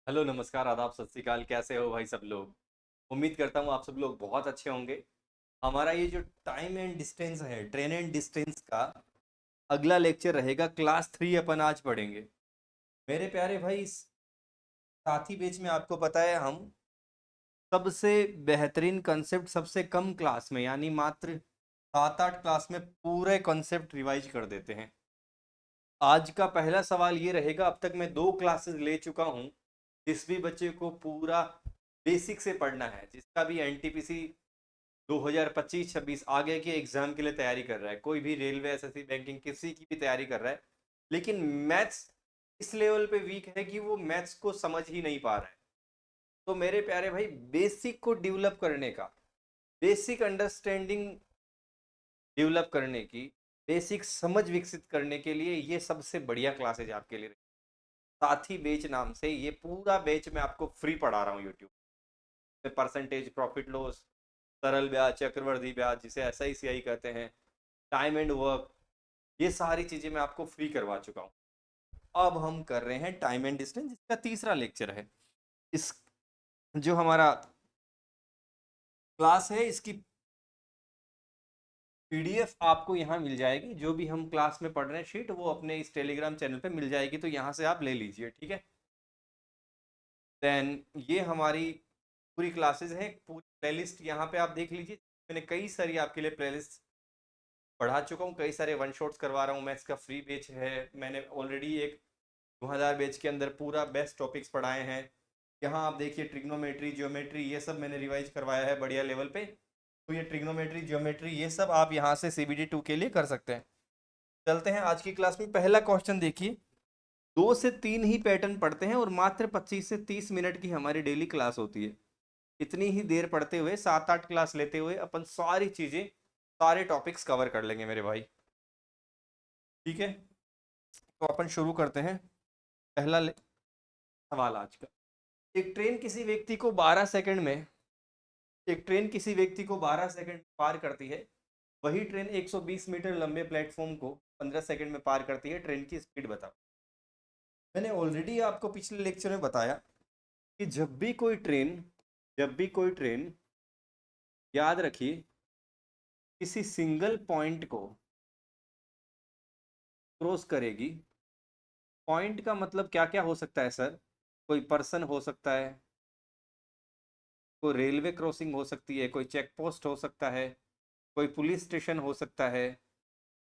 Hello, नमस्कार, आदाब, सत श्री अकाल। कैसे हो भाई सब लोग? उम्मीद करता हूँ आप सब लोग बहुत अच्छे होंगे। हमारा ये जो टाइम एंड डिस्टेंस है, ट्रेन एंड डिस्टेंस का अगला लेक्चर रहेगा। क्लास 3 अपन आज पढ़ेंगे। मेरे प्यारे भाई, इस साथी बेच में आपको पता है हम सबसे बेहतरीन कंसेप्ट सबसे कम क्लास में, यानी मात्र 7-8 क्लास में पूरे कॉन्सेप्ट रिवाइज कर देते हैं। आज का पहला सवाल ये रहेगा। अब तक मैं 2 क्लासेस ले चुका हूँ। जिस भी बच्चे को पूरा बेसिक से पढ़ना है, जिसका भी एनटीपीसी 2025-26 आगे के एग्जाम के लिए तैयारी कर रहा है, कोई भी रेलवे, एसएससी, बैंकिंग, किसी की भी तैयारी कर रहा है, लेकिन मैथ्स इस लेवल पे वीक है कि वो मैथ्स को समझ ही नहीं पा रहा है, तो मेरे प्यारे भाई, बेसिक को डेवलप करने का, बेसिक अंडरस्टैंडिंग डेवलप करने की, बेसिक समझ विकसित करने के लिए ये सबसे बढ़िया क्लासेज आपके लिए। साथी बेच नाम से ये पूरा बेच मैं आपको फ्री पढ़ा रहा हूँ यूट्यूब पे। परसेंटेज, प्रॉफिट लॉस, सरल ब्याज, चक्रवृद्धि ब्याज, जिसे SICI कहते हैं, टाइम एंड वर्क, ये सारी चीजें मैं आपको फ्री करवा चुका हूँ। अब हम कर रहे हैं टाइम एंड डिस्टेंस, जिसका तीसरा लेक्चर है। इस जो हमारा क्लास है, इसकी PDF आपको यहाँ मिल जाएगी। जो भी हम क्लास में पढ़ रहे हैं शीट, वो अपने इस टेलीग्राम चैनल पे मिल जाएगी, तो यहाँ से आप ले लीजिए, ठीक है। देन ये हमारी पूरी क्लासेस हैं, पूरी प्लेलिस्ट यहाँ पे आप देख लीजिए। मैंने कई सारी आपके लिए प्लेलिस्ट पढ़ा चुका हूँ, कई सारे वन शॉट्स करवा रहा हूँ। मैथ्स का फ्री बैच है, मैंने ऑलरेडी एक 2000 बैच के अंदर पूरा बेस्ट टॉपिक्स पढ़ाए हैं। यहाँ आप देखिए, ट्रिग्नोमेट्री, ज्योमेट्री, ये सब मैंने रिवाइज करवाया है बढ़िया लेवल पे। तो ये ट्रिग्नोमेट्री, ज्योमेट्री, ये सब आप यहाँ से CBD 2 के लिए कर सकते हैं। चलते हैं आज की क्लास में। पहला क्वेश्चन देखिए। 2 से 3 ही पैटर्न पढ़ते हैं और मात्र 25 से 30 मिनट की हमारी डेली क्लास होती है। इतनी ही देर पढ़ते हुए, 7-8 क्लास लेते हुए, अपन सारी चीजें, सारे टॉपिक्स कवर कर लेंगे मेरे भाई, ठीक है। तो अपन शुरू करते हैं। पहला सवाल आज का। एक ट्रेन किसी व्यक्ति को 12 सेकंड में एक ट्रेन किसी व्यक्ति को 12 सेकंड पार करती है। वही ट्रेन 120 मीटर लंबे प्लेटफॉर्म को 15 सेकंड में पार करती है। ट्रेन की स्पीड बताओ। मैंने ऑलरेडी आपको पिछले लेक्चर में बताया कि जब भी कोई ट्रेन, याद रखिए, किसी सिंगल पॉइंट को क्रॉस करेगी। पॉइंट का मतलब क्या क्या हो सकता है सर? कोई पर्सन हो सकता है, कोई रेलवे क्रॉसिंग हो सकती है, कोई चेक पोस्ट हो सकता है, कोई पुलिस स्टेशन हो सकता है,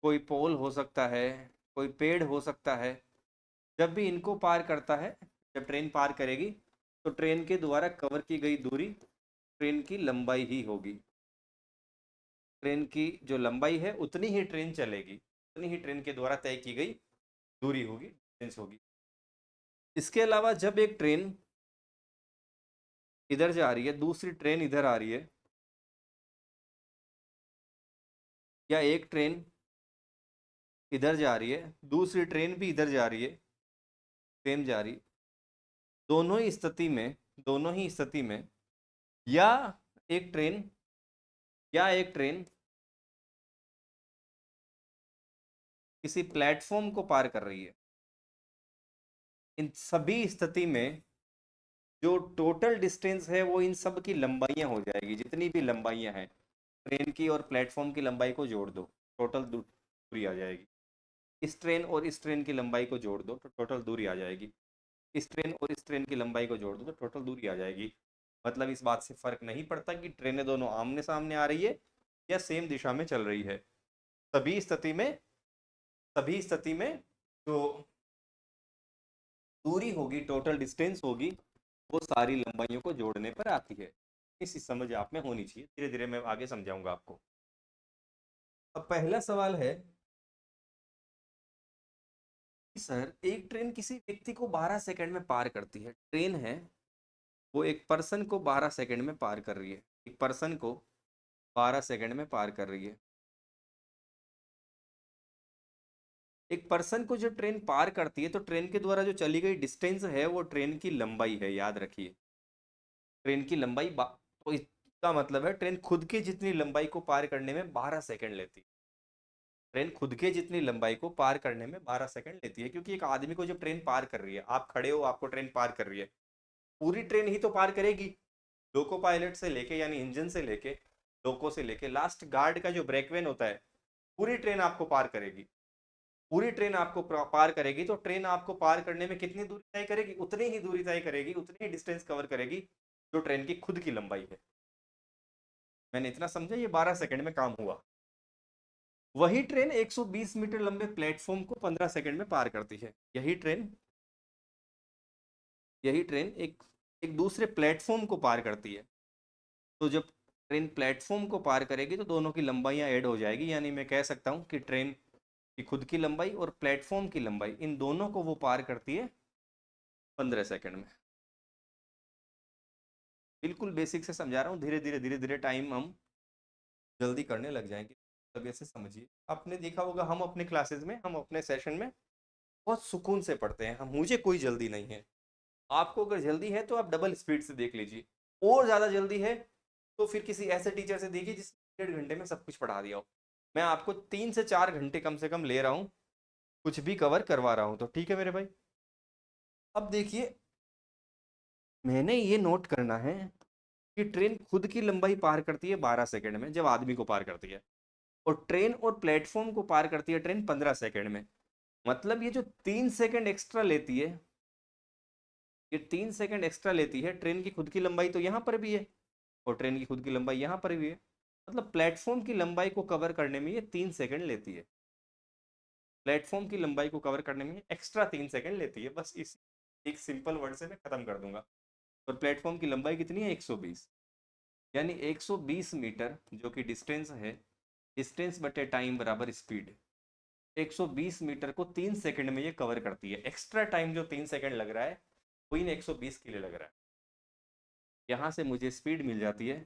कोई पोल हो सकता है, कोई पेड़ हो सकता है। जब भी इनको पार करता है, जब ट्रेन पार करेगी, तो ट्रेन के द्वारा कवर की गई दूरी ट्रेन की लंबाई ही होगी। ट्रेन की जो लंबाई है, उतनी ही ट्रेन चलेगी, उतनी ही ट्रेन के द्वारा तय की गई दूरी होगी, डिस्टेंस होगी। इसके अलावा जब एक ट्रेन इधर जा रही है, दूसरी ट्रेन इधर आ रही है, या एक ट्रेन इधर जा रही है, दूसरी ट्रेन भी इधर जा रही है, सेम जा रही, दोनों ही स्थिति में या एक ट्रेन या एक ट्रेन किसी प्लेटफॉर्म को पार कर रही है, इन सभी स्थिति में जो टोटल डिस्टेंस है, वो इन सब की लंबाइयां हो जाएगी। जितनी भी लंबाइयां हैं, ट्रेन की और प्लेटफॉर्म की लंबाई को जोड़ दो, टोटल दूरी आ जाएगी। इस ट्रेन और इस ट्रेन की लंबाई को जोड़ दो तो टोटल दूरी आ जाएगी। इस ट्रेन और इस ट्रेन की लंबाई को जोड़ दो तो टोटल दूरी आ जाएगी। मतलब इस बात से फर्क नहीं पड़ता कि ट्रेनें दोनों आमने सामने आ रही है या सेम दिशा में चल रही है। सभी स्थिति में सभी स्थिति में जो दूरी होगी, टोटल डिस्टेंस होगी, वो सारी लंबाइयों को जोड़ने पर आती है। इसी समझ आप में होनी चाहिए। धीरे धीरे मैं आगे समझाऊंगा आपको। अब पहला सवाल है कि सर, एक ट्रेन किसी व्यक्ति को 12 सेकंड में पार करती है। ट्रेन है, वो एक पर्सन को 12 सेकंड में पार कर रही है। एक पर्सन को 12 सेकंड में पार कर रही है। एक पर्सन को जब ट्रेन पार करती है, तो ट्रेन के द्वारा जो चली गई डिस्टेंस है, वो ट्रेन की लंबाई है, याद रखिए। ट्रेन की लंबाई तो इसका मतलब है ट्रेन खुद के जितनी लंबाई को पार करने में 12 सेकंड लेती है। ट्रेन खुद के जितनी लंबाई को पार करने में 12 सेकंड लेती है, क्योंकि एक आदमी को जब ट्रेन पार कर रही है, आप खड़े हो, आपको ट्रेन पार कर रही है, पूरी ट्रेन ही तो पार करेगी, लोको पायलट से लेके यानी इंजन से लेके, लोको से लेके लास्ट गार्ड का जो ब्रेकवेन होता है, पूरी ट्रेन आपको पार करेगी। पूरी ट्रेन आपको पार करेगी तो ट्रेन आपको पार करने में कितनी दूरी तय करेगी? उतनी ही दूरी तय करेगी, उतनी ही डिस्टेंस कवर करेगी जो ट्रेन की खुद की लंबाई है। मैंने इतना समझा, ये 12 सेकंड में काम हुआ। वही ट्रेन 120 मीटर लंबे प्लेटफॉर्म को 15 सेकंड में पार करती है। यही ट्रेन एक एक दूसरे प्लेटफॉर्म को पार करती है। तो जब ट्रेन प्लेटफॉर्म को पार करेगी तो दोनों की लंबाइयां ऐड हो जाएगी, यानी मैं कह सकता हूं कि ट्रेन की खुद की लंबाई और प्लेटफॉर्म की लंबाई, इन दोनों को वो पार करती है 15 सेकंड में। बिल्कुल बेसिक से समझा रहा हूँ, धीरे धीरे टाइम हम जल्दी करने लग जाएंगे, तब ऐसे समझिए। आपने देखा होगा हम अपने क्लासेस में, हम अपने सेशन में बहुत सुकून से पढ़ते हैं, हम मुझे कोई जल्दी नहीं है। आपको अगर जल्दी है तो आप डबल स्पीड से देख लीजिए, और ज़्यादा जल्दी है तो फिर किसी ऐसे टीचर से देखिए जिसने 1.5 घंटे में सब कुछ पढ़ा दिया हो। मैं आपको 3 से 4 घंटे कम से कम ले रहा हूँ, कुछ भी कवर करवा रहा हूँ, तो ठीक है मेरे भाई। अब देखिए, मैंने ये नोट करना है कि ट्रेन खुद की लंबाई पार करती है 12 सेकंड में जब आदमी को पार करती है, और ट्रेन और प्लेटफॉर्म को पार करती है ट्रेन 15 सेकंड में। मतलब ये जो 3 सेकंड एक्स्ट्रा लेती है, ये 3 सेकंड एक्स्ट्रा लेती है, ट्रेन की खुद की लंबाई तो यहाँ पर भी है और ट्रेन की खुद की लंबाई यहाँ पर भी है। मतलब प्लेटफॉर्म की लंबाई को कवर करने में ये 3 सेकंड लेती है, प्लेटफॉर्म की लंबाई को कवर करने में एक्स्ट्रा 3 सेकंड लेती है। बस इस एक सिंपल वर्ड से मैं खत्म कर दूंगा। और प्लेटफॉर्म की लंबाई कितनी है? 120, यानी 120 मीटर जो कि डिस्टेंस है, डिस्टेंस बटे टाइम बराबर स्पीड। 120 मीटर को 3 सेकंड में ये कवर करती है। एक्स्ट्रा टाइम जो 3 सेकंड लग रहा है वो इन 120 के लिए लग रहा है। यहाँ से मुझे स्पीड मिल जाती है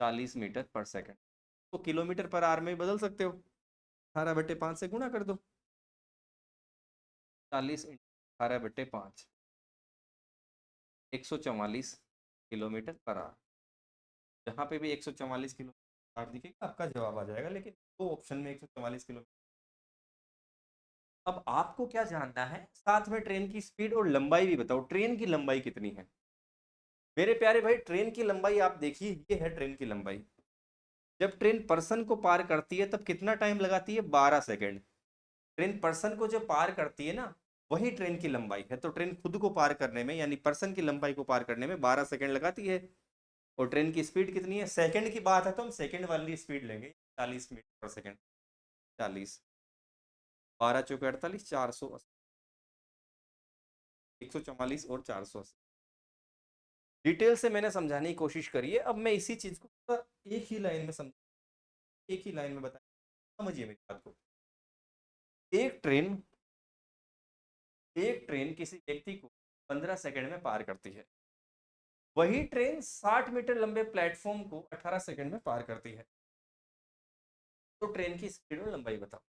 40 मीटर पर सेकंड। तो किलोमीटर पर आवर में बदल सकते हो, 18/5 से गुणा कर दो। 40 × 18/5, 144 किलोमीटर पर आवर। जहाँ पे भी 144 किलोमीटर दिखेगा आपका जवाब आ जाएगा, लेकिन दो ऑप्शन में 144 किलोमीटर। अब आपको क्या जानना है, साथ में ट्रेन की स्पीड और लंबाई भी बताओ। ट्रेन की लंबाई कितनी है मेरे प्यारे भाई? ट्रेन की लंबाई आप देखिए, ये है ट्रेन की लंबाई। जब ट्रेन पर्सन को पार करती है तब कितना टाइम लगाती है? 12 सेकंड। ट्रेन पर्सन को जब पार करती है ना, वही ट्रेन की लंबाई है। तो ट्रेन खुद को पार करने में यानी पर्सन की लंबाई को पार करने में 12 सेकंड लगाती है। और ट्रेन की स्पीड कितनी है? सेकंड की बात है तो हम सेकंड वाली स्पीड लेंगे, 40 मीटर पर सेकंड। 40, 12×4 = 48, 480, 144 और 480। डिटेल से मैंने समझाने की कोशिश करी है। अब मैं इसी चीज को थोड़ा एक ही लाइन में समझ, एक ही लाइन में बता, समझिए मेरी बात को। एक ट्रेन किसी व्यक्ति को 15 सेकंड में पार करती है। वही ट्रेन 60 मीटर लंबे प्लेटफॉर्म को 18 सेकंड में पार करती है। तो ट्रेन की स्पीड और लंबाई बताओ।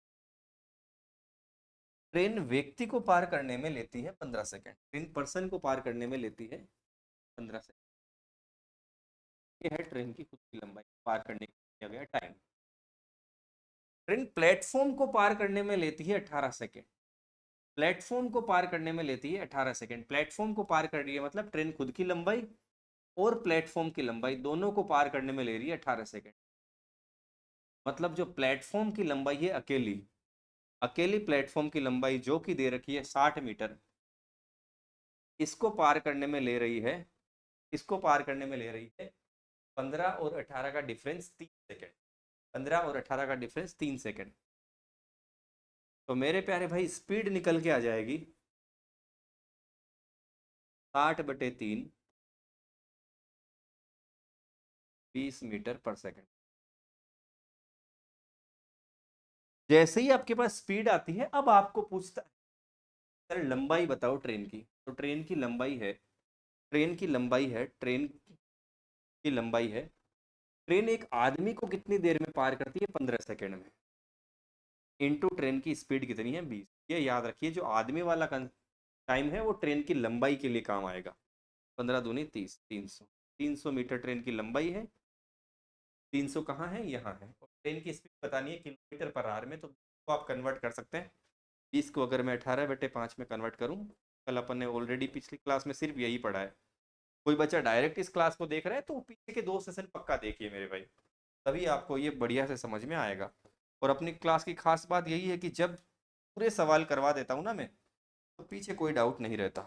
ट्रेन व्यक्ति को पार करने में लेती है 15 सेकंड, ट्रेन पर्सन को पार करने में लेती है 15 सेकंड। ये है ट्रेन की खुद की लंबाई, पार करने का दिया गया टाइम। ट्रेन प्लेटफॉर्म को पार करने में लेती है 18 सेकंड। प्लेटफॉर्म को पार करने में लेती है 18 सेकंड। प्लेटफॉर्म को पार कर रही है मतलब ट्रेन खुद की लंबाई और प्लेटफॉर्म की लंबाई दोनों को पार करने में ले रही है 18 सेकंड। मतलब जो प्लेटफॉर्म की लंबाई है अकेली, अकेली प्लेटफॉर्म की लंबाई जो कि दे रखी है 60 मीटर, इसको पार करने में ले रही है, इसको पार करने में ले रही है 15 और 18 का डिफरेंस 3 सेकंड। 15 और 18 का डिफरेंस 3 सेकंड। तो मेरे प्यारे भाई स्पीड निकल के आ जाएगी 60/3, 20 मीटर पर सेकंड। जैसे ही आपके पास स्पीड आती है, अब आपको पूछता है सर लंबाई बताओ ट्रेन की। तो ट्रेन की लंबाई है, ट्रेन की लंबाई है, ट्रेन की लंबाई है, ट्रेन एक आदमी को कितनी देर में पार करती है? 15 सेकंड में। इनटू ट्रेन की स्पीड कितनी है? 20। ये याद रखिए, जो आदमी वाला टाइम है वो ट्रेन की लंबाई के लिए काम आएगा। 15 दूनी 30, 300। 300 मीटर ट्रेन की लंबाई है। 300 कहाँ है? यहाँ है। और ट्रेन की स्पीड बतानी है किलोमीटर पर आवर में, तो आप कन्वर्ट कर सकते हैं। 20 को अगर मैं 18/5 में कन्वर्ट करूँ कल अपन ने ऑलरेडी पिछली क्लास में सिर्फ यही पढ़ा है। कोई बच्चा डायरेक्ट इस क्लास को देख रहा है तो वो पीछे के 2 सेशन पक्का देखिए मेरे भाई, तभी आपको ये बढ़िया से समझ में आएगा। और अपनी क्लास की खास बात यही है कि जब पूरे सवाल करवा देता हूँ ना मैं, तो पीछे कोई डाउट नहीं रहता।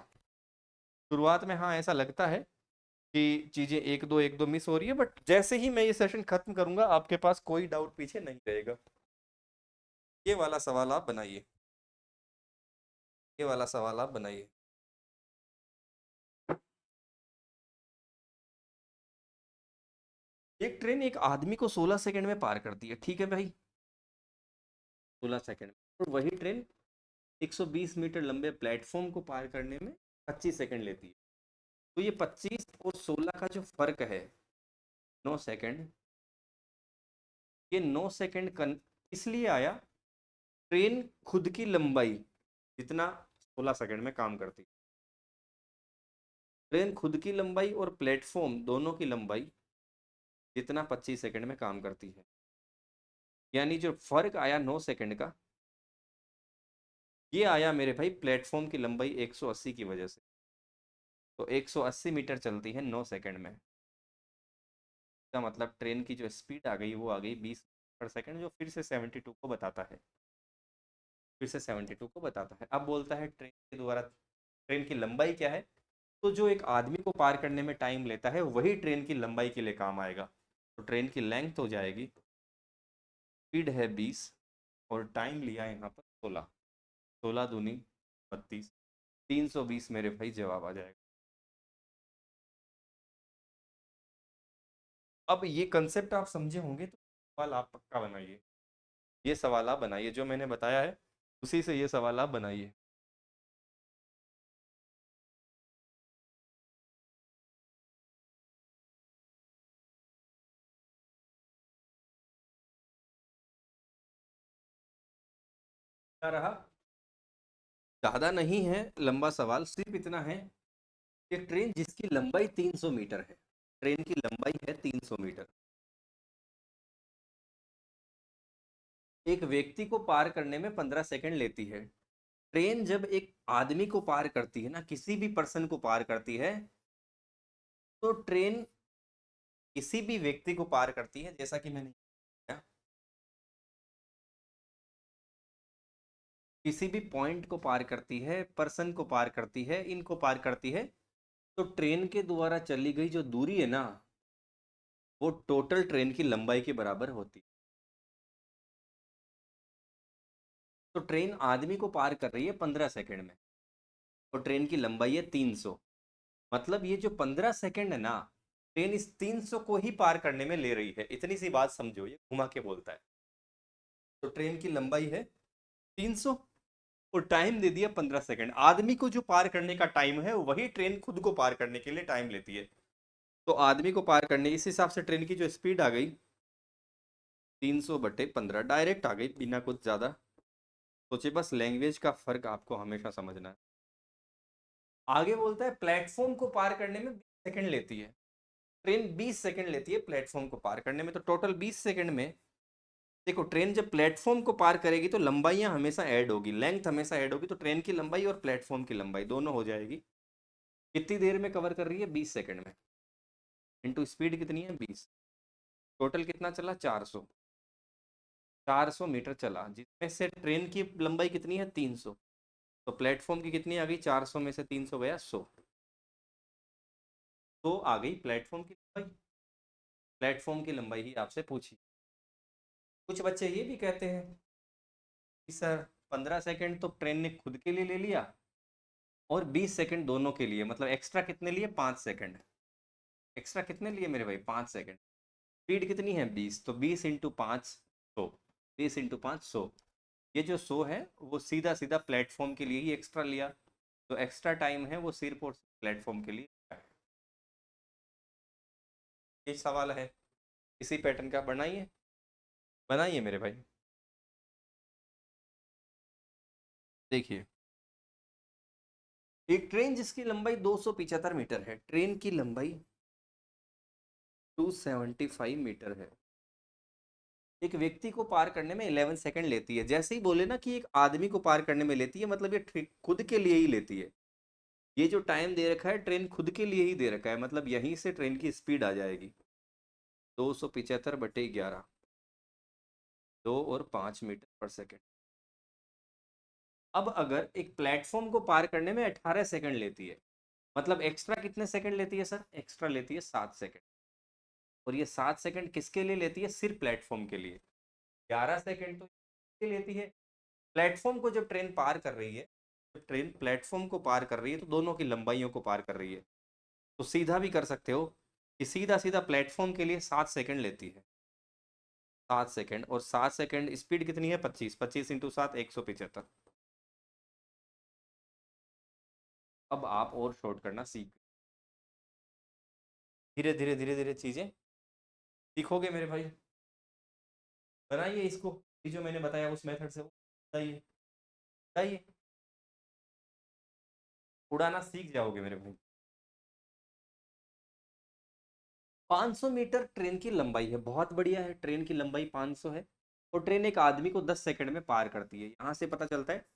शुरुआत में हाँ ऐसा लगता है कि चीज़ें एक दो मिस हो रही है, बट जैसे ही मैं ये सेशन खत्म करूंगा आपके पास कोई डाउट पीछे नहीं रहेगा। ये वाला सवाल आप बनाइए, ये वाला सवाल आप बनाइए। एक ट्रेन एक आदमी को 16 सेकंड में पार करती है, ठीक है भाई, 16 सेकंड में। और वही ट्रेन 120 मीटर लंबे प्लेटफॉर्म को पार करने में 25 सेकंड लेती है। तो ये 25 और 16 का जो फर्क है 9 सेकंड, ये 9 सेकंड इसलिए आया, ट्रेन खुद की लंबाई जितना 16 सेकंड में काम करती है। ट्रेन खुद की लंबाई और प्लेटफॉर्म दोनों की लंबाई जितना 25 सेकंड में काम करती है। यानी जो फर्क आया 9 सेकंड का, ये आया मेरे भाई प्लेटफॉर्म की लंबाई 180 की वजह से। तो 180 मीटर चलती है 9 सेकंड में। इसका मतलब ट्रेन की जो स्पीड आ गई वो आ गई 20 पर सेकंड, जो फिर से 72 को बताता है, फिर से 72 को बताता है। अब बोलता है ट्रेन के द्वारा ट्रेन की लंबाई क्या है, तो जो एक आदमी को पार करने में टाइम लेता है वही ट्रेन की लंबाई के लिए काम आएगा। तो ट्रेन की लेंथ हो जाएगी, स्पीड है 20 और टाइम लिया यहाँ पर 16, 16 दूनी 32, 320 मेरे भाई जवाब आ जाएगा। अब ये कंसेप्ट आप समझे होंगे तो सवाल आप पक्का बनाइए, ये सवाल आप बनाइए जो मैंने बताया है उसी से ये सवाल आप बनाइए। क्या रहा, ज़्यादा नहीं है लंबा सवाल, सिर्फ इतना है कि ट्रेन जिसकी लंबाई 300 मीटर है, ट्रेन की लंबाई है 300 मीटर, एक व्यक्ति को पार करने में 15 सेकंड लेती है। ट्रेन जब एक आदमी को पार करती है ना, किसी भी पर्सन को पार करती है, तो ट्रेन किसी भी व्यक्ति को पार करती है, जैसा कि मैंने किया, किसी भी पॉइंट को पार करती है, पर्सन को पार करती है, इनको पार करती है। तो ट्रेन के द्वारा चली गई जो दूरी है ना, वो टोटल ट्रेन की लंबाई के बराबर होती है। तो ट्रेन आदमी को पार कर रही है 15 सेकंड में, और ट्रेन की लंबाई है 300। मतलब ये जो 15 सेकंड है ना, ट्रेन इस 300 को ही पार करने में ले रही है, इतनी सी बात समझो, ये घुमा के बोलता है। तो ट्रेन की लंबाई है 300 और टाइम दे दिया 15 सेकंड। आदमी को जो पार करने का टाइम है वही ट्रेन खुद को पार करने के लिए टाइम लेती है। तो आदमी को पार करने इस हिसाब से ट्रेन की जो स्पीड आ गई 300/15 डायरेक्ट आ गई, बिना कुछ ज़्यादा सोचे। बस लैंग्वेज का फर्क आपको हमेशा समझना है। आगे बोलता है प्लेटफॉर्म को पार करने में 20 सेकंड लेती है, ट्रेन 20 सेकंड लेती है प्लेटफॉर्म को पार करने में। तो टोटल 20 सेकंड में देखो, ट्रेन जब प्लेटफॉर्म को पार करेगी तो लंबाइयां हमेशा ऐड होगी, लेंथ हमेशा ऐड होगी। तो ट्रेन की लंबाई और प्लेटफॉर्म की लंबाई दोनों हो जाएगी। कितनी देर में कवर कर रही है, 20 सेकंड में, इंटू स्पीड कितनी है 20, टोटल कितना चला 400, 400 मीटर चला, जिसमें से ट्रेन की लंबाई कितनी है 300। तो प्लेटफॉर्म की कितनी आ गई, 400 में से 300 गया 100, तो आ गई प्लेटफॉर्म की लंबाई। प्लेटफॉर्म की लंबाई ही आपसे पूछी। कुछ बच्चे ये भी कहते हैं कि सर 15 सेकंड तो ट्रेन ने खुद के लिए ले लिया और 20 सेकंड दोनों के लिए, मतलब एक्स्ट्रा कितने लिए 5 सेकंड, एक्स्ट्रा कितने लिए मेरे भाई 5 सेकंड। स्पीड कितनी है 20, तो 20 इंटू 5 100, 20 इंटू 5 100। ये जो 100 है वो सीधा सीधा प्लेटफॉर्म के लिए ही एक्स्ट्रा लिया, तो एक्स्ट्रा टाइम है वो सिर्फ और प्लेटफॉर्म के लिए है। ये सवाल है, इसी पैटर्न का बनाइए, बनाइए मेरे भाई। देखिए, एक ट्रेन जिसकी लंबाई 275 मीटर है, ट्रेन की लंबाई 275 मीटर है, एक व्यक्ति को पार करने में 11 सेकंड लेती है। जैसे ही बोले ना कि एक आदमी को पार करने में लेती है, मतलब ये खुद के लिए ही लेती है। ये जो टाइम दे रखा है ट्रेन खुद के लिए ही दे रखा है, मतलब यहीं से ट्रेन की स्पीड आ जाएगी 275/11, 2 और 5 मीटर पर सेकेंड। अब अगर एक प्लेटफॉर्म को पार करने में 18 सेकंड लेती है, मतलब एक्स्ट्रा कितने सेकंड लेती है सर? एक्स्ट्रा लेती है 7 सेकंड। और ये 7 सेकंड किसके लिए लेती है? सिर्फ प्लेटफॉर्म के लिए। 11 सेकंड तो किसके लेती है? प्लेटफॉर्म को जब ट्रेन पार कर रही है, जब ट्रेन प्लेटफॉर्म को पार कर रही है तो दोनों की लंबाइयों को पार कर रही है। तो सीधा भी कर सकते हो कि सीधा सीधा प्लेटफॉर्म के लिए 7 सेकंड लेती है, 7 सेकंड। और 7 सेकंड स्पीड कितनी है? 25, 25 × 7 175। अब आप और शॉर्ट करना सीख, धीरे धीरे धीरे धीरे चीजें सीखोगे मेरे भाई। बनाइए इसको, ये जो मैंने बताया उस मेथड से, वो बताइए बताइए, उड़ाना सीख जाओगे मेरे भाई। 500 मीटर ट्रेन की लंबाई है, बहुत बढ़िया है। ट्रेन की लंबाई 500 है और ट्रेन एक आदमी को 10 सेकंड में पार करती है। यहाँ से पता चलता है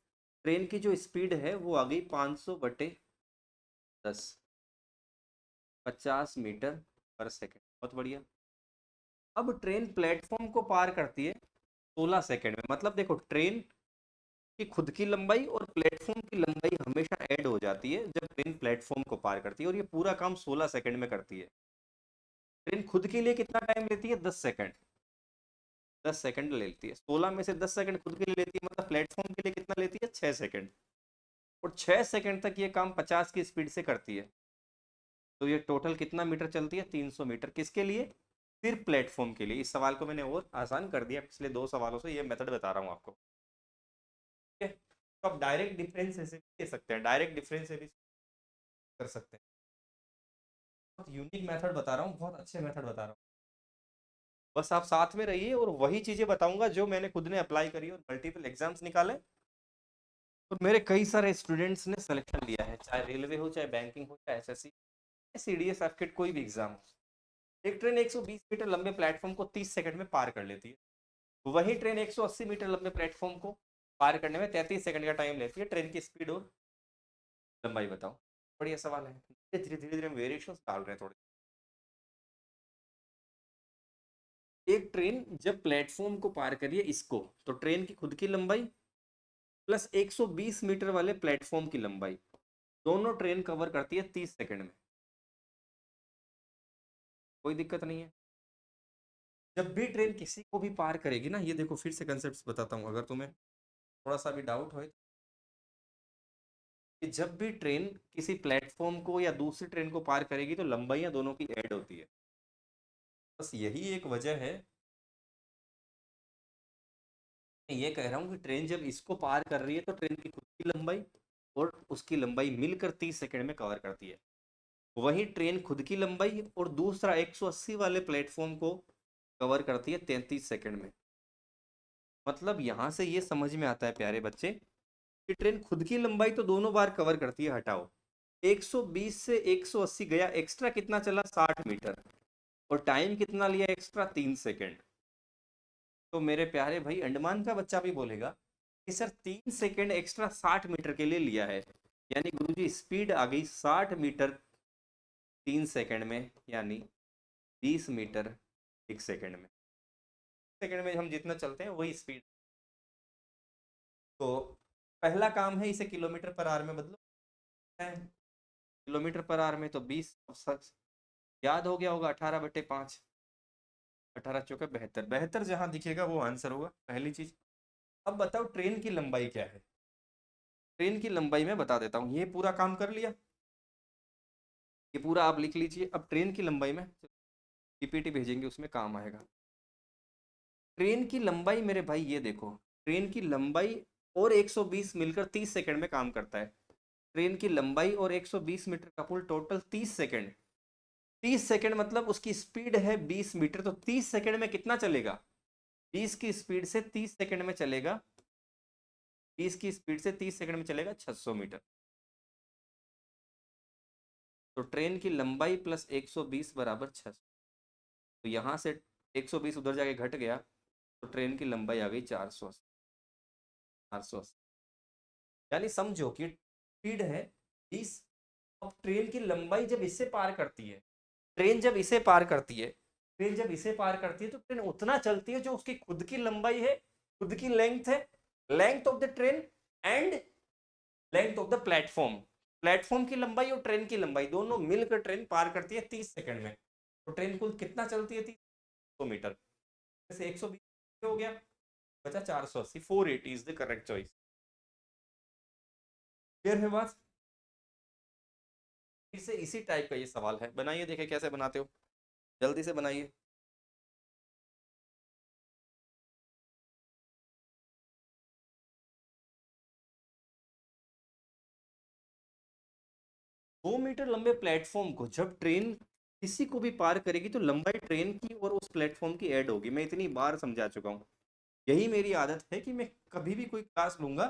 ट्रेन की जो स्पीड है वो आ गई 500/10, 50 मीटर पर सेकंड। बहुत बढ़िया। अब ट्रेन प्लेटफॉर्म को पार करती है 16 सेकंड में। मतलब देखो, ट्रेन की खुद की लंबाई और प्लेटफॉर्म की लंबाई हमेशा ऐड हो जाती है जब ट्रेन प्लेटफॉर्म को पार करती है, और ये पूरा काम 16 सेकंड में करती है। ट्रेन खुद के लिए कितना टाइम लेती है? 10 सेकंड। 10 सेकंड लेती है, 16 में से 10 सेकंड खुद के लिए लेती है, मतलब प्लेटफॉर्म के लिए कितना लेती है? 6 सेकंड। और 6 सेकंड तक ये काम 50 की स्पीड से करती है। तो ये टोटल कितना मीटर चलती है? 300 मीटर। किसके लिए? सिर्फ प्लेटफॉर्म के लिए। इस सवाल को मैंने और आसान कर दिया पिछले 2 सवालों से, ये मेथड बता रहा हूँ आपको। ठीक है, तो आप डायरेक्ट डिफरेंस से भी दे सकते हैं, डायरेक्ट डिफरेंस से भी कर सकते हैं। बहुत यूनिक मेथड बता रहा हूँ, बहुत अच्छे मेथड बता रहा हूँ। बस आप साथ में रहिए और वही चीजें बताऊंगा जो मैंने खुद ने अप्लाई करी और मल्टीपल एग्जाम्स निकाले, और मेरे कई सारे स्टूडेंट्स ने सिलेक्शन लिया है, चाहे रेलवे हो, चाहे बैंकिंग हो, चाहे एसएससी, सीडीएस, एफकेट, कोई भी एग्जाम हो। एक ट्रेन 120 मीटर लंबे प्लेटफॉर्म को 30 सेकंड में पार कर लेती है। वही ट्रेन 180 मीटर लंबे प्लेटफॉर्म को पार करने में 33 सेकंड का टाइम लेती है। ट्रेन की स्पीड और लंबाई बताओ। बढ़िया सवाल है, धीरे धीरे धीरे धीरे हम वेरिएशन डाल रहे हैं थोड़े। एक ट्रेन जब प्लेटफॉर्म को पार करिए इसको, तो ट्रेन की खुद की लंबाई प्लस 120 मीटर वाले प्लेटफॉर्म की लंबाई, दोनों ट्रेन कवर करती है 30 सेकंड में। कोई दिक्कत नहीं है। जब भी ट्रेन किसी को भी पार करेगी ना, ये देखो फिर से कंसेप्ट बताता हूँ अगर तुम्हें थोड़ा सा भी डाउट हो, कि जब भी ट्रेन किसी प्लेटफॉर्म को या दूसरी ट्रेन को पार करेगी तो लंबाइयां दोनों की ऐड होती है। बस यही एक वजह है, मैं ये कह रहा हूँ कि ट्रेन जब इसको पार कर रही है तो ट्रेन की खुद की लंबाई और उसकी लंबाई मिलकर 30 सेकंड में कवर करती है। वही ट्रेन खुद की लंबाई और दूसरा 180 वाले प्लेटफॉर्म को कवर करती है 33 सेकंड में। मतलब यहां से ये समझ में आता है प्यारे बच्चे कि ट्रेन खुद की लंबाई तो दोनों बार कवर करती है, हटाओ 120 से 180 गया, एक्स्ट्रा कितना चला? 60 मीटर। और टाइम कितना लिया एक्स्ट्रा? 3 सेकंड। तो मेरे प्यारे भाई, अंडमान का बच्चा भी बोलेगा कि सर 3 सेकंड एक्स्ट्रा 60 मीटर के लिए लिया है, यानी गुरुजी स्पीड आ गई 60 मीटर 3 सेकंड में, यानी 20 मीटर 1 सेकंड में। सेकंड में हम जितना चलते हैं वही स्पीड। तो पहला काम है इसे किलोमीटर पर आवर में बदलो है। किलोमीटर पर आवर में तो 20, याद हो गया होगा, 18/5, 18×4 = 72, 72 जहां दिखेगा वो आंसर होगा, पहली चीज। अब बताओ ट्रेन की लंबाई क्या है? ट्रेन की लंबाई में बता देता हूँ, ये पूरा काम कर लिया, ये पूरा आप लिख लीजिए। अब ट्रेन की लंबाई में पीपीटी भेजेंगे, उसमें काम आएगा। ट्रेन की लंबाई मेरे भाई ये देखो, ट्रेन की लंबाई और 120 मिलकर 30 सेकंड में काम करता है। ट्रेन की लंबाई और 120 मीटर का पुल टोटल 30 सेकंड। 30 सेकंड मतलब उसकी स्पीड है 20 मीटर, तो 30 सेकंड में कितना चलेगा? 20 की स्पीड से 30 सेकंड में चलेगा, 20 की स्पीड से 30 सेकंड में चलेगा 600 मीटर। तो ट्रेन की लंबाई प्लस 120 बराबर 600। तो यहाँ से 120 उधर जाके घट गया, तो ट्रेन की लंबाई आ गई 480। 480 यानी समझो कि स्पीड है 20, अब ट्रेन की लंबाई जब इससे पार करती है, ट्रेन जब इसे पार करती है, ट्रेन जब इसे पार करती है तो ट्रेन उतना चलती है जो उसकी खुद की लंबाई है, खुद की लेंथ है, length of the train and length of the platform. Platform की लंबाई और ट्रेन की लंबाई दोनों मिलकर ट्रेन पार करती है 30 सेकंड में। तो ट्रेन कुल कितना चलती है? 300 मीटर। जैसे 120 हो गया, बचा 480। 480 is the correct choice. Clear है बात? फिर से इसी टाइप का ये सवाल है, बनाइए, देखे कैसे बनाते हो, जल्दी से बनाइए। दो मीटर लंबे प्लेटफॉर्म को जब ट्रेन किसी को भी पार करेगी तो लंबाई ट्रेन की और उस प्लेटफॉर्म की ऐड होगी। मैं इतनी बार समझा चुका हूँ। यही मेरी आदत है कि मैं कभी भी कोई क्लास लूंगा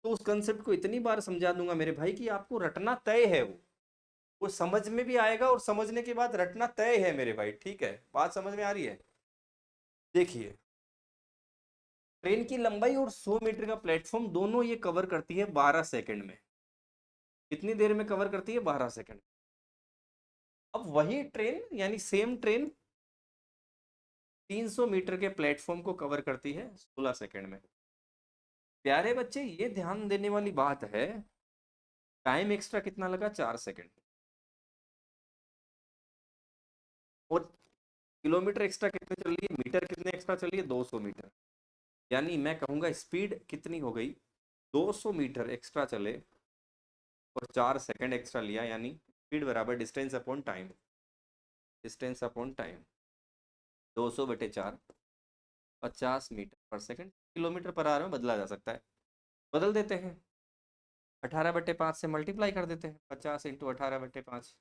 तो उस कंसेप्ट को इतनी बार समझा दूंगा मेरे भाई कि आपको रटना तय है। वो समझ में भी आएगा और समझने के बाद रटना तय है मेरे भाई। ठीक है, बात समझ में आ रही है? देखिए, ट्रेन की लंबाई और 100 मीटर का प्लेटफॉर्म दोनों ये कवर करती है 12 सेकंड में। कितनी देर में कवर करती है? 12 सेकंड। अब वही ट्रेन यानी सेम ट्रेन 300 मीटर के प्लेटफॉर्म को कवर करती है 16 सेकंड में। प्यारे बच्चे, ये ध्यान देने वाली बात है, टाइम एक्स्ट्रा कितना लगा? 4 सेकंड। और किलोमीटर एक्स्ट्रा कितने चल रही है? मीटर कितने एक्स्ट्रा चल रही है? 200 मीटर। यानी मैं कहूंगा स्पीड कितनी हो गई? 200 मीटर एक्स्ट्रा चले और 4 सेकंड एक्स्ट्रा लिया, यानी स्पीड बराबर distance upon time. Distance upon time 200/4, 50 metre per second. Kilometre per hour में बदला जा सकता है, बदल देते हैं। 18/5 से मल्टीप्लाई कर देते हैं, 50 इंटू 18/5।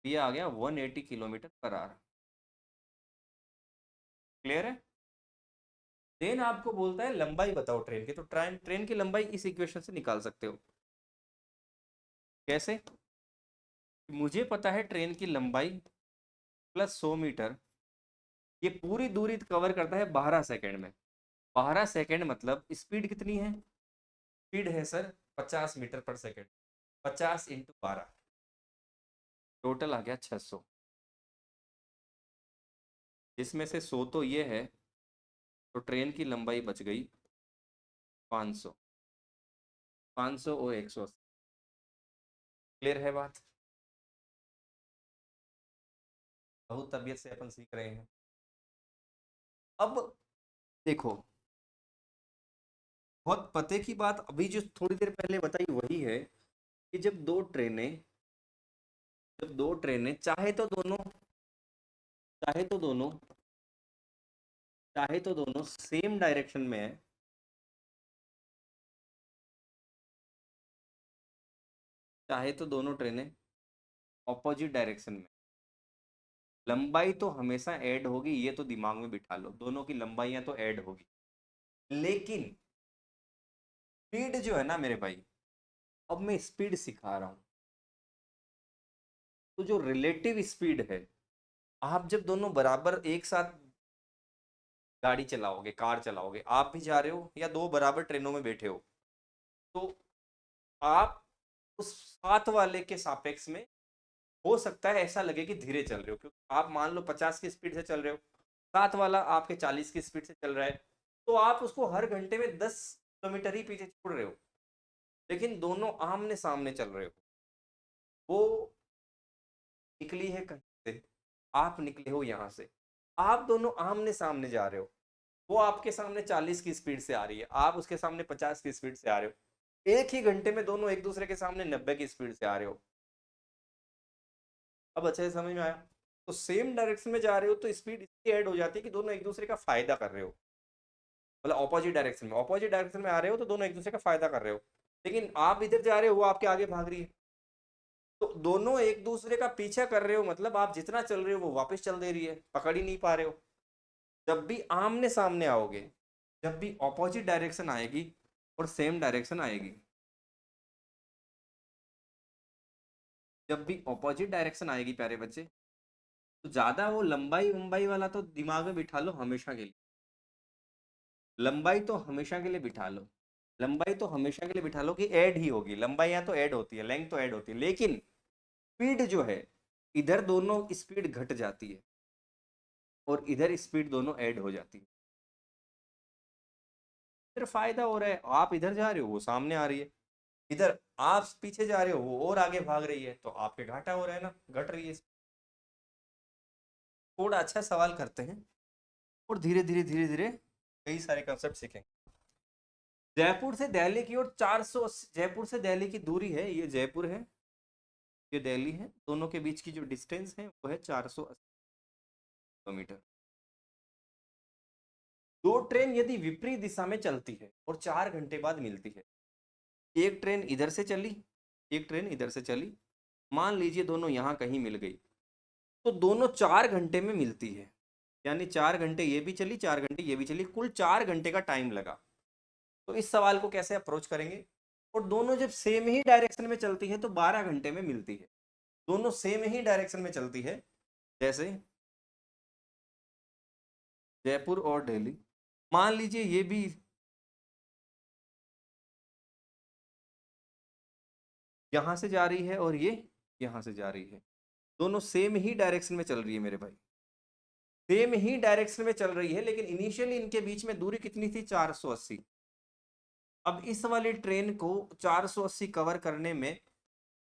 ये आ गया 180 किलोमीटर पर आवर। क्लियर है? देन आपको बोलता है लंबाई बताओ ट्रेन की, तो ट्रेन ट्रेन की लंबाई इस इक्वेशन से निकाल सकते हो। कैसे? मुझे पता है ट्रेन की लंबाई प्लस 100 मीटर, ये पूरी दूरी कवर करता है 12 सेकंड में। 12 सेकंड मतलब स्पीड कितनी है? स्पीड है sir 50 metre per second. 50 into 12, total आ गया 600। इसमें से 100 तो ये है, तो ट्रेन की लंबाई बच गई 500। 500 और 180। क्लियर है बात? बहुत तबीयत से अपन सीख रहे हैं। अब देखो, बहुत पते की बात अभी जो थोड़ी देर पहले बताई वही है कि जब दो ट्रेनें चाहे तो दोनों सेम डायरेक्शन में है, चाहे तो दोनों ट्रेनें ऑपोजिट डायरेक्शन में, लंबाई तो हमेशा ऐड होगी, ये तो दिमाग में बिठा लो, दोनों की लंबाइयां तो ऐड होगी। लेकिन स्पीड जो है ना मेरे भाई, अब मैं स्पीड सिखा रहा हूं, तो जो रिलेटिव स्पीड है, आप जब दोनों बराबर एक साथ गाड़ी चलाओगे, कार चलाओगे, आप भी जा रहे हो या दो बराबर ट्रेनों में बैठे हो, तो आप उस साथ वाले के सापेक्ष में हो सकता है ऐसा लगे कि धीरे चल रहे हो, क्योंकि आप मान लो 50 की स्पीड से चल रहे हो, साथ वाला आपके 40 की स्पीड से चल रहा है, तो आप उसको हर घंटे में 10 किलोमीटर ही पीछे छोड़ रहे हो। लेकिन दोनों आमने सामने चल रहे हो, वो निकली है कहीं से, आप निकले हो यहाँ से, आप दोनों आमने सामने जा रहे हो। वो आपके सामने 40 की स्पीड से आ रही है, आप उसके सामने 50 की स्पीड से आ रहे हो। एक ही घंटे में दोनों एक दूसरे के सामने 90 की स्पीड से आ रहे हो। अब अच्छे से समझ में आया? तो सेम डायरेक्शन में जा रहे हो तो स्पीड इसकी ऐड हो जाती है कि दोनों एक दूसरे का फायदा कर रहे हो। मतलब ऑपोजिट डायरेक्शन में आ रहे हो तो दोनों एक दूसरे का फायदा कर रहे हो। लेकिन आप इधर जा रहे हो, वो आपके आगे भाग रही है, तो दोनों एक दूसरे का पीछा कर रहे हो, मतलब आप जितना चल रहे हो वो वापस चल दे रही है, पकड़ ही नहीं पा रहे हो। जब भी आमने सामने आओगे, जब भी ऑपोजिट डायरेक्शन आएगी और सेम डायरेक्शन आएगी, जब भी ऑपोजिट डायरेक्शन आएगी प्यारे बच्चे, तो ज्यादा वो लंबाई वंबाई वाला तो दिमाग में बिठा लो हमेशा के लिए, लंबाई तो हमेशा के लिए बिठा लो। लंबाई तो हमेशा के लिए बिठा लो कि ऐड ही होगी, लंबाई यहाँ तो ऐड होती है, लेंथ तो ऐड होती है, लेकिन स्पीड जो है इधर दोनों स्पीड घट जाती है और इधर स्पीड दोनों ऐड हो जाती है। फिर फायदा हो रहा है, आप इधर जा रहे हो वो सामने आ रही है, इधर आप पीछे जा रहे हो वो और आगे भाग रही है, तो आपके घाटा हो रहा है ना, घट रही है। थोड़ा अच्छा सवाल करते हैं और धीरे धीरे धीरे धीरे कई सारे कंसेप्ट सीखेंगे। जयपुर से दिल्ली की ओर 480, जयपुर से दिल्ली की दूरी है, ये जयपुर है, ये दिल्ली है, दोनों के बीच की जो डिस्टेंस है वो है 480 किलोमीटर। दो ट्रेन यदि विपरीत दिशा में चलती है और 4 घंटे बाद मिलती है, एक ट्रेन इधर से चली, एक ट्रेन इधर से चली, मान लीजिए दोनों यहाँ कहीं मिल गई, तो दोनों 4 घंटे में मिलती है, यानी 4 घंटे ये भी चली, 4 घंटे ये भी चली, कुल 4 घंटे का टाइम लगा। तो इस सवाल को कैसे अप्रोच करेंगे? और दोनों जब सेम ही डायरेक्शन में चलती है तो 12 घंटे में मिलती है, दोनों सेम ही डायरेक्शन में चलती है, जैसे जयपुर और दिल्ली, मान लीजिए ये भी यहां से जा रही है और ये यहां से जा रही है, दोनों सेम ही डायरेक्शन में चल रही है मेरे भाई, सेम ही डायरेक्शन में चल रही है, लेकिन इनिशियली इनके बीच में दूरी कितनी थी? 480। अब इस वाली ट्रेन को 480 कवर करने में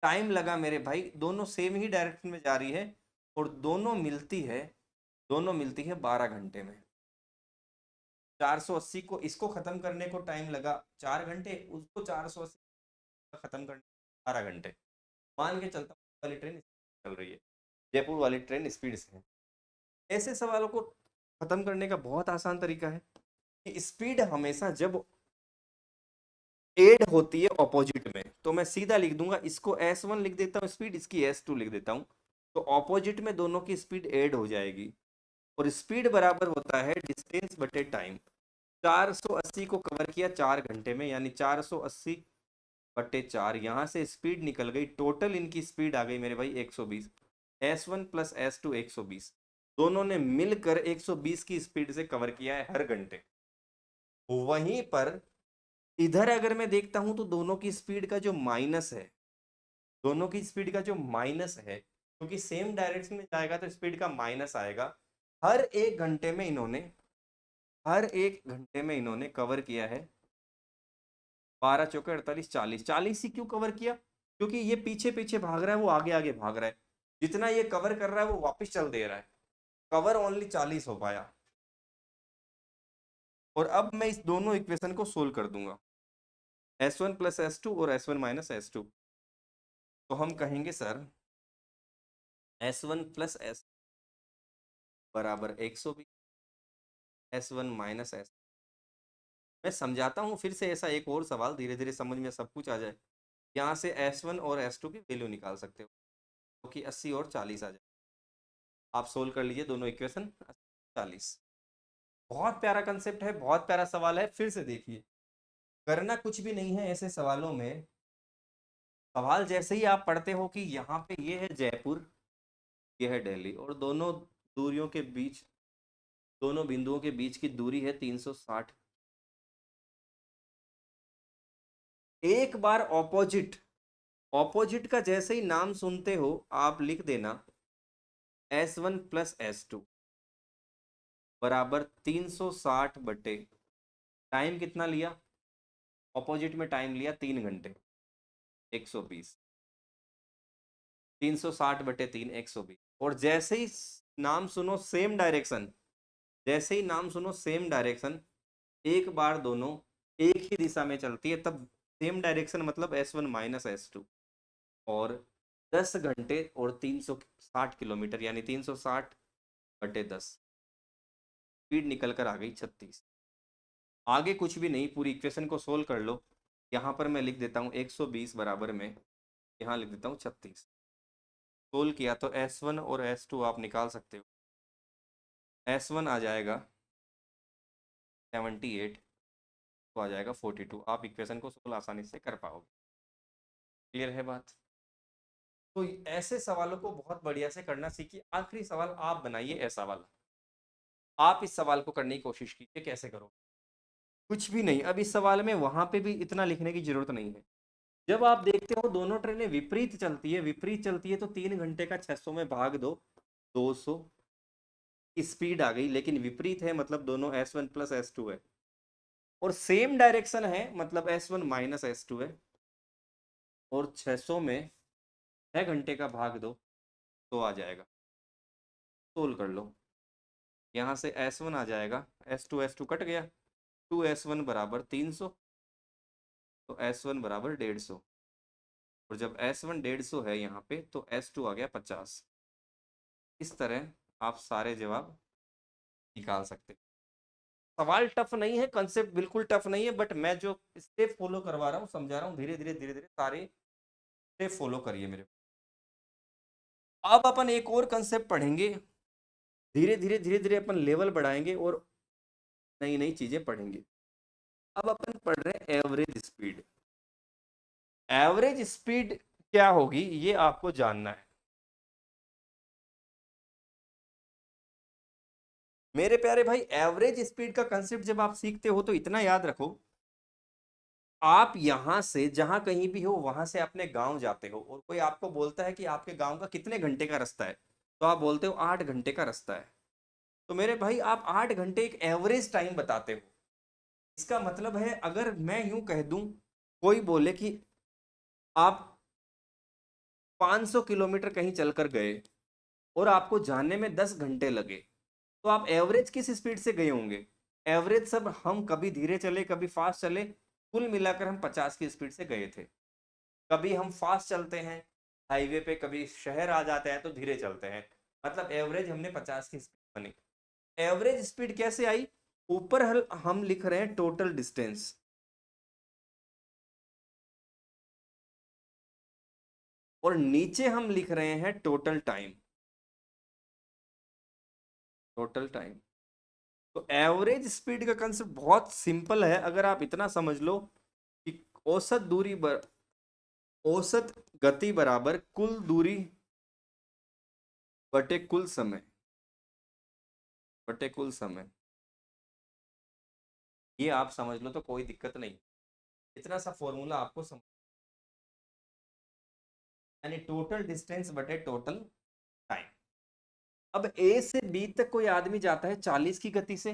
टाइम लगा मेरे भाई, दोनों सेम ही डायरेक्शन में जा रही है और दोनों मिलती है 12 घंटे में। 480 को इसको खत्म करने को टाइम लगा 4 घंटे, उसको 480 खत्म करने 12 घंटे। मान के चलता हूँ वाली ट्रेन चल रही है, जयपुर वाली ट्रेन स्पीड से है। ऐसे सवालों को खत्म करने का बहुत आसान तरीका है कि स्पीड हमेशा जब एड होती है ऑपोजिट में, तो मैं सीधा लिख दूंगा, इसको S1 लिख देता हूँ स्पीड, इसकी S2 लिख देता हूँ, तो ऑपोजिट में दोनों की स्पीड एड हो जाएगी और स्पीड बराबर होता है डिस्टेंस बटे टाइम। 480 को कवर किया 4 घंटे में, यानी 480 बटे 4, यहाँ से स्पीड निकल गई, टोटल इनकी स्पीड आ गई मेरे भाई 120। S1 प्लस S2 120, दोनों ने मिलकर 120 की स्पीड से कवर किया है हर घंटे। वहीं पर इधर अगर मैं देखता हूं तो दोनों की स्पीड का जो माइनस है, दोनों की स्पीड का जो माइनस है, क्योंकि सेम डायरेक्शन में जाएगा तो स्पीड का माइनस आएगा। हर एक घंटे में इन्होंने हर एक घंटे में इन्होंने कवर किया है 12 चौके 48, 40, 40 ही क्यों कवर किया? क्योंकि ये पीछे पीछे भाग रहा है, वो आगे आगे भाग रहा है, जितना ये कवर कर रहा है वो वापस चल दे रहा है, कवर ओनली 40 हो पाया। और अब मैं इस दोनों इक्वेशन को सोल्व कर दूंगा, S1 प्लस S2 और S1 माइनस S2, तो हम कहेंगे सर S1 प्लस S बराबर 120, S1 माइनस S। मैं समझाता हूँ फिर से, ऐसा एक और सवाल, धीरे धीरे समझ में सब कुछ आ जाए। यहाँ से S1 और S2 की वैल्यू निकाल सकते हो, क्योंकि 80 और 40 आ जाए। आप सोल्व कर लीजिए दोनों इक्वेशन, 40। बहुत प्यारा कंसेप्ट है, बहुत प्यारा सवाल है, फिर से देखिए, करना कुछ भी नहीं है ऐसे सवालों में। सवाल जैसे ही आप पढ़ते हो कि यहाँ पे ये है जयपुर, ये है दिल्ली, और दोनों दूरियों के बीच, दोनों बिंदुओं के बीच की दूरी है 360। एक बार ऑपोजिट, ऑपोजिट का जैसे ही नाम सुनते हो आप लिख देना S1 प्लस S2 बराबर 360 बटे, टाइम कितना लिया ऑपोजिट में? टाइम लिया 3 घंटे, 120, 360 बटे 3, 120। और जैसे ही नाम सुनो सेम डायरेक्शन, जैसे ही नाम सुनो सेम डायरेक्शन, एक बार दोनों एक ही दिशा में चलती है, तब सेम डायरेक्शन मतलब S1 माइनस S2, और 10 घंटे और 360 किलोमीटर, यानी 360 बटे 10, स्पीड निकल कर आ गई 36। आगे कुछ भी नहीं, पूरी इक्वेशन को सोल्व कर लो। यहाँ पर मैं लिख देता हूँ 120 बराबर में, यहाँ लिख देता हूँ 36। सोल्व किया तो S1 और S2 आप निकाल सकते हो। S1 आ जाएगा 78, तो आ जाएगा 42। आप इक्वेशन को सोल्व आसानी से कर पाओगे। क्लियर है बात? तो ऐसे सवालों को बहुत बढ़िया से करना सीखिए। आखिरी सवाल आप बनाइए ऐसा वाला, आप इस सवाल को करने की कोशिश कीजिए, कैसे करो। कुछ भी नहीं। अब इस सवाल में वहां पे भी इतना लिखने की जरूरत नहीं है। जब आप देखते हो दोनों ट्रेनें विपरीत चलती है तो 3 घंटे का 600 में भाग दो, 200 स्पीड आ गई, लेकिन विपरीत है मतलब दोनों S1 प्लस S2 है, और सेम डायरेक्शन है मतलब S1 माइनस S2 है, और 600 में 6 घंटे का भाग दो तो आ जाएगा। सोल्व कर लो। यहाँ से S1 आ जाएगा, S2 कट गया, 2S1 बराबर 300, तो S1 बराबर 150, और जब S1 150 है यहाँ पे तो S2 आ गया 50। इस तरह आप सारे जवाब निकाल सकते हैं। सवाल टफ नहीं है, कंसेप्ट बिल्कुल टफ नहीं है, बट मैं जो स्टेप फॉलो करवा रहा हूँ, समझा रहा हूँ, धीरे धीरे सारे स्टेप फॉलो करिए मेरे। अब अपन एक और कंसेप्ट पढ़ेंगे, धीरे धीरे अपन लेवल बढ़ाएंगे और नई नई चीजें पढ़ेंगे। अब अपन पढ़ रहे हैं एवरेज स्पीड। एवरेज स्पीड क्या होगी ये आपको जानना है। मेरे प्यारे भाई, एवरेज स्पीड का कंसेप्ट जब आप सीखते हो तो इतना याद रखो, आप यहां से जहां कहीं भी हो वहां से अपने गांव जाते हो और कोई आपको बोलता है कि आपके गांव का कितने घंटे का रास्ता है, तो आप बोलते हो 8 घंटे का रास्ता है। तो मेरे भाई आप 8 घंटे एक एवरेज टाइम बताते हो। इसका मतलब है अगर मैं यूं कह दूं, कोई बोले कि आप 500 किलोमीटर कहीं चलकर गए और आपको जाने में 10 घंटे लगे, तो आप एवरेज किस स्पीड से गए होंगे? एवरेज सब हम कभी धीरे चले कभी फास्ट चले, कुल मिलाकर हम 50 की स्पीड से गए थे। कभी हम फास्ट चलते हैं हाईवे पे, कभी शहर आ जाते हैं तो धीरे चलते हैं, मतलब एवरेज हमने 50 की स्पीड बनी। एवरेज स्पीड कैसे आई? ऊपर हम लिख रहे हैं टोटल डिस्टेंस, और नीचे हम लिख रहे हैं टोटल टाइम। Total time. तो एवरेज स्पीड का कंसेप्ट बहुत सिंपल है, अगर आप इतना समझ लो कि औसत दूरी औसत गति बराबर कुल दूरी बटे कुल समय, बटे कुल समय। ये आप समझ लो तो कोई दिक्कत नहीं। इतना सा फॉर्मूला आपको समझ, यानी टोटल डिस्टेंस बटे टोटल टाइम। अब ए से बी तक कोई आदमी जाता है 40 की गति से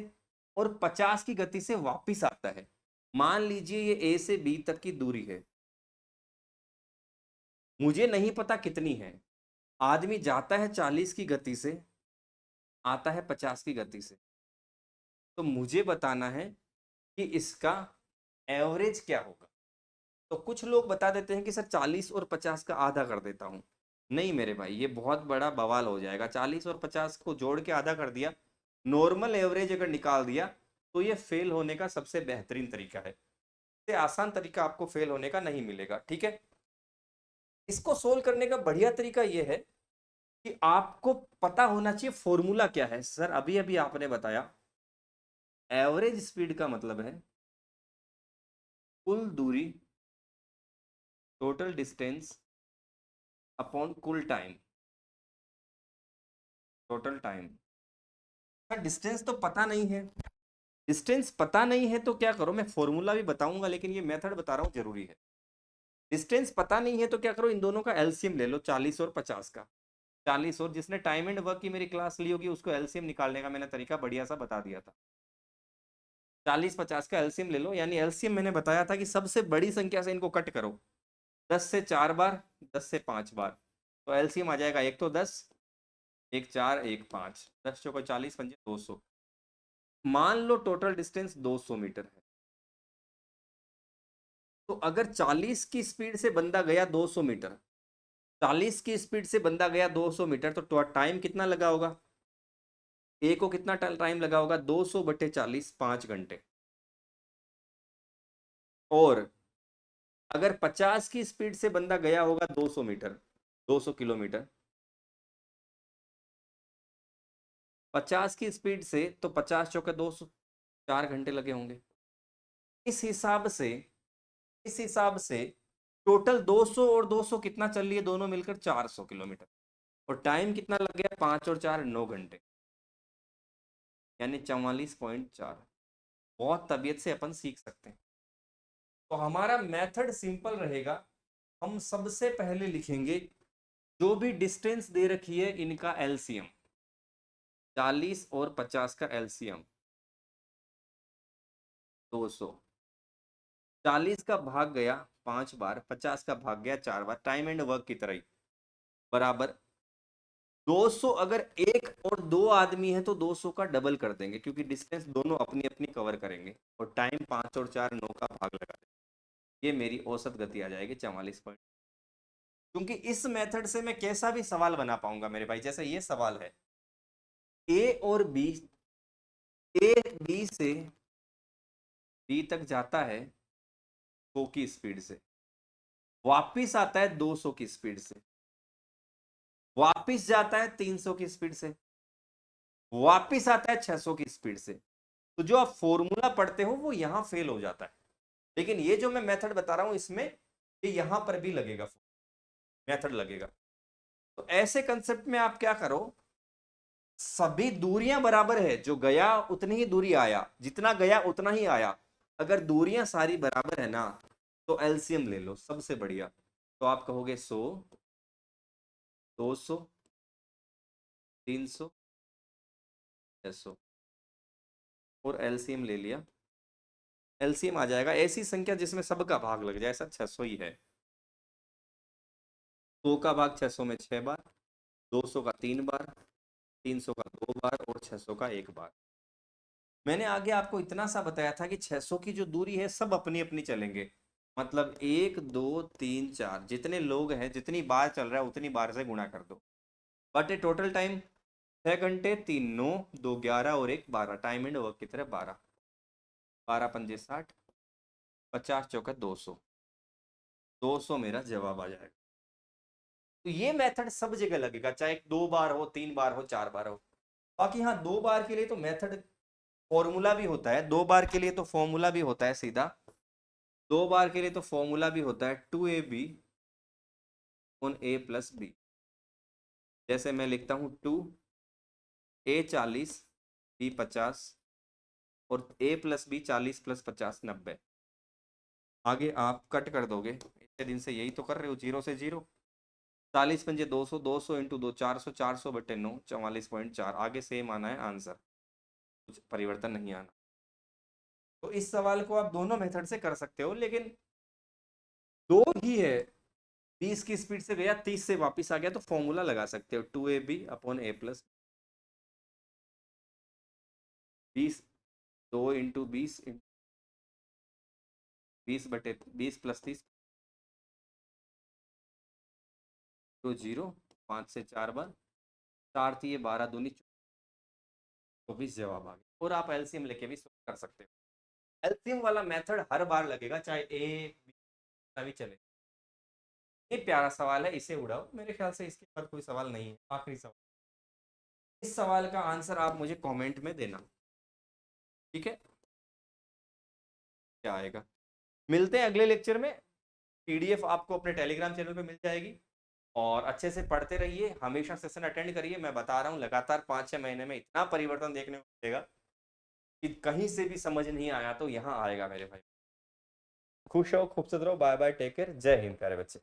और 50 की गति से वापस आता है। मान लीजिए ये ए से बी तक की दूरी है, मुझे नहीं पता कितनी है। आदमी जाता है 40 की गति से, आता है 50 की गति से, तो मुझे बताना है कि इसका एवरेज क्या होगा। तो कुछ लोग बता देते हैं कि सर 40 और 50 का आधा कर देता हूं। नहीं मेरे भाई, ये बहुत बड़ा बवाल हो जाएगा। 40 और 50 को जोड़ के आधा कर दिया, नॉर्मल एवरेज अगर निकाल दिया, तो ये फेल होने का सबसे बेहतरीन तरीका है। इससे आसान तरीका आपको फेल होने का नहीं मिलेगा, ठीक है। इसको सोल्व करने का बढ़िया तरीका ये है कि आपको पता होना चाहिए फॉर्मूला क्या है। सर अभी अभी आपने बताया एवरेज स्पीड का मतलब है कुल दूरी, टोटल डिस्टेंस अपॉन कुल time, total time. Sir distance तो पता नहीं है। डिस्टेंस पता नहीं है तो क्या करो, मैं फॉर्मूला भी बताऊंगा लेकिन ये मेथड बता रहा हूँ जरूरी है। डिस्टेंस पता नहीं है तो क्या करो, इन दोनों का एलसीएम ले लो, 40 और 50 का। 40, और जिसने टाइम एंड वर्क की मेरी क्लास ली होगी उसको एलसीएम निकालने का मैंने तरीका बढ़िया सा बता दिया था। 40 50 का एलसीएम ले लो, यानी एलसीएम मैंने बताया था कि सबसे बड़ी संख्या से इनको कट करो, 10 से 4 बार, 10 से 5 बार, तो एलसीएम आ जाएगा। एक तो 10, एक 4, एक 5, 10 चौको 40, 5 200। मान लो टोटल डिस्टेंस 200 मीटर है, तो अगर 40 की स्पीड से बंदा गया 200 मीटर, 40 की स्पीड से बंदा गया 200 मीटर, तो टाइम कितना लगा होगा? ए को कितना टाइम लगा होगा? 200 बटे 40, 5 घंटे। और अगर 50 की स्पीड से बंदा गया होगा 200 मीटर, 200 किलोमीटर, 50 की स्पीड से, तो 50 चौके 200, 4 घंटे लगे होंगे। इस हिसाब से, इस हिसाब से टोटल 200 और 200 कितना चल रही है दोनों मिलकर? 400 किलोमीटर। और टाइम कितना लग गया? 5 और 4 9 घंटे, यानी 44.4। बहुत तबीयत से अपन सीख सकते हैं। तो हमारा मेथड सिंपल रहेगा, हम सबसे पहले लिखेंगे जो भी डिस्टेंस दे रखी है इनका एलसीएम, 40 और 50 का एलसीएम 200। 40 का भाग गया 5 बार, 50 का भाग गया 4 बार, टाइम एंड वर्क की तरह ही, बराबर 200। अगर एक और दो आदमी है तो 200 का डबल कर देंगे, क्योंकि डिस्टेंस दोनों अपनी अपनी कवर करेंगे, और टाइम 5 और 4 9 का भाग लगा देंगे। ये मेरी औसत गति आ जाएगी 44 पॉइंट। क्योंकि इस मेथड से मैं कैसा भी सवाल बना पाऊंगा मेरे भाई, जैसे ये सवाल है ए और बी, ए बी से बी तक जाता है 100 की स्पीड से, वापिस आता है 200 की स्पीड से, वापिस जाता है 300 की स्पीड से, वापिस आता है 600 की स्पीड से। तो जो आप फॉर्मूला पढ़ते हो वो यहां फेल हो जाता है, लेकिन ये जो मैं मेथड बता रहा हूं इसमें ये यहां पर भी लगेगा, मेथड लगेगा। तो ऐसे कंसेप्ट में आप क्या करो, सभी दूरियां बराबर है, जो गया उतनी ही दूरी आया, जितना गया उतना ही आया। अगर दूरियां सारी बराबर है ना तो एलसीएम ले लो, सबसे बढ़िया। तो आप कहोगे 100, 200, 300, 600, और एलसीएम ले लिया। एलसीएम आ जाएगा ऐसी संख्या जिसमें सबका भाग लग जाए, ऐसा 600 ही है। 100 का भाग 600 में 6 बार, 200 का 3 बार, 300 का 2 बार, और 600 का 1 बार। मैंने आगे आपको इतना सा बताया था कि 600 की जो दूरी है सब अपनी अपनी चलेंगे, मतलब 1 2 3 4 जितने लोग हैं जितनी बार चल रहा है उतनी बार से गुणा कर दो। बट ये टोटल टाइम 6 घंटे, 3 9 2 11 और 1 12, टाइम एंड वर्क की तरह 12, 12 पंजे 60, 50 चौका 200, 200 मेरा जवाब आ जाएगा। तो ये मेथड सब जगह लगेगा, चाहे 2 बार हो, 3 बार हो, 4 बार हो। बाकी हाँ 2 बार के लिए तो मेथड फॉर्मूला भी होता है, 2 बार के लिए तो फॉर्मूला भी होता है सीधा। 2 बार के लिए तो फॉर्मूला भी होता है 2ab on a plus b। जैसे मैं लिखता हूँ 2a 40 b 50 और a प्लस b 40 प्लस 50 90। आगे आप कट कर दोगे, इतने दिन से यही तो कर रहे हो, 0 से 0, 40 पंजे 200, 200 इंटू 2 400, 400 बटे 9 44.4। आगे सेम आना है आंसर, कुछ परिवर्तन नहीं आना। तो इस सवाल को आप दोनों मेथड से कर सकते हो, लेकिन दो ही है, 20 की स्पीड से गया 30 से वापस आ गया, तो फॉर्मूला लगा सकते हो 2ab upon a plus 20, 2 into 20, 20 बटे 20 प्लस 30 तो 0, 5 से 4 बार, 4 थी ये 12 दूनी 24 जवाब आ गया। और आप एलसीएम लेके भी solve कर सकते हो। एलसीएम वाला मेथड हर बार लगेगा, चाहे ए बी भी चले। ये प्यारा सवाल है, इसे उड़ाओ, मेरे ख्याल से इसके बाद कोई सवाल नहीं है। आखिरी सवाल, इस सवाल का आंसर आप मुझे कमेंट में देना, ठीक है? क्या आएगा? मिलते हैं अगले लेक्चर में। पीडीएफ आपको अपने टेलीग्राम चैनल पे मिल जाएगी, और अच्छे से पढ़ते रहिए, हमेशा सेशन अटेंड करिए। मैं बता रहा हूँ लगातार 5-6 महीने में इतना परिवर्तन देखने को मिलेगा कि कहीं से भी समझ नहीं आया तो यहाँ आएगा मेरे भाई। खुश रहो, खूबसूरत रहो, बाय बाय, टेक केयर, जय हिंद प्यारे बच्चे।